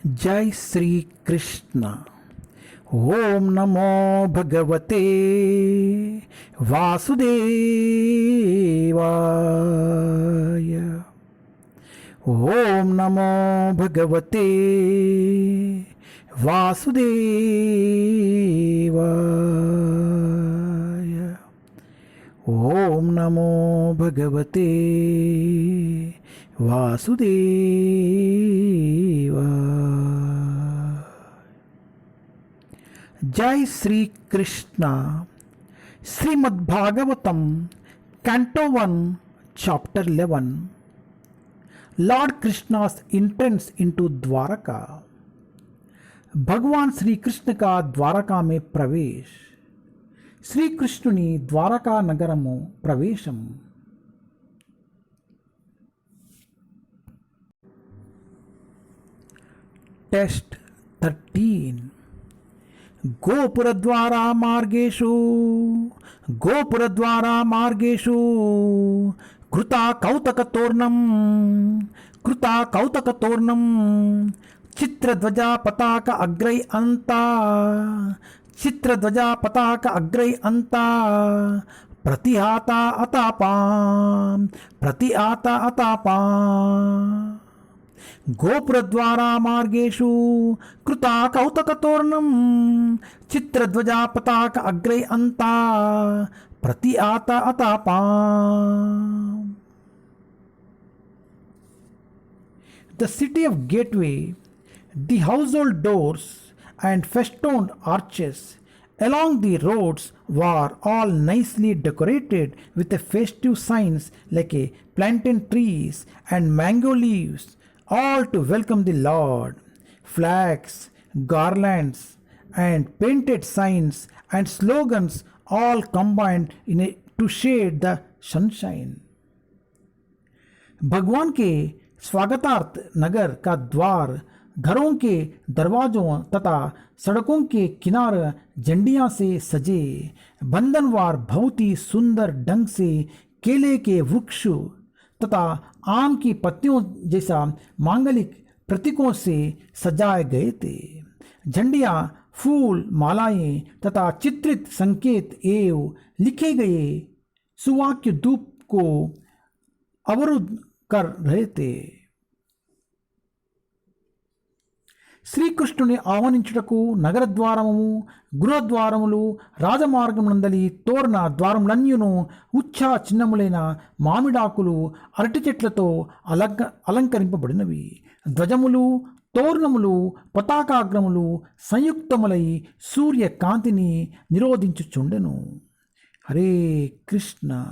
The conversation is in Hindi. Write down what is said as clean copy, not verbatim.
जय श्री कृष्ण। ओम नमो भगवते वासुदेवाय। ओम नमो भगवते वासुदेवाय। ओम नमो भगवते वासुदेवाय। जय Shri Krishna. Srimad Bhagavatam canto 1 chapter 11। Lord Krishna's entrance into Dwarka. भगवान श्री कृष्ण का द्वारका में प्रवेश। श्री कृष्णुनि द्वारका नगरमु प्रवेशम। टेस्ट 13। गोपुरद्वारा मार्गेषु कृता कौतकतोरणं चित्रध्वजा पताक अग्रै अन्ता प्रतिहाता अतापा। गोपुरद्वारा मार्गेषु कृता कौतकतोरणं चित्रध्वजा पताक अग्रै अन्ता प्रतिहाता अतापा। The city of gateway, the household doors and festooned arches along the roads were all nicely decorated with a festive signs like a plantain trees and mango leaves, all to welcome the Lord. Flags, garlands, and painted signs and slogans all combined to shade the sunshine. भगवान के स्वागतार्थ नगर का द्वार घरों के दरवाजों तथा सड़कों के किनारे झंडियां से सजे। बंधनवार बहुत ही सुंदर ढंग से केले के वृक्ष तथा आम की पत्तियों जैसा मांगलिक प्रतीकों से सजाए गए थे। झंडियां, फूल, मालाएं तथा चित्रित संकेत एवं लिखे गए सुवाक्य धूप को अवरुद्ध कर रहे थे। శ్రీకృష్ణుని ఆహ్వానించుటకు నగరద్వారము, గృహద్వారములు, రాజమార్గమునందలి తోరణ ద్వారములన్యును ఉచ్చా చిన్నములైన మామిడాకులు, అరటి చెట్లతో అలంకరింపబడినవి. ధ్వజములు, తోరణములు, పతాకాగ్రములు సంయుక్తములై సూర్యకాంతిని నిరోధించుచుండెను. హరే కృష్ణ.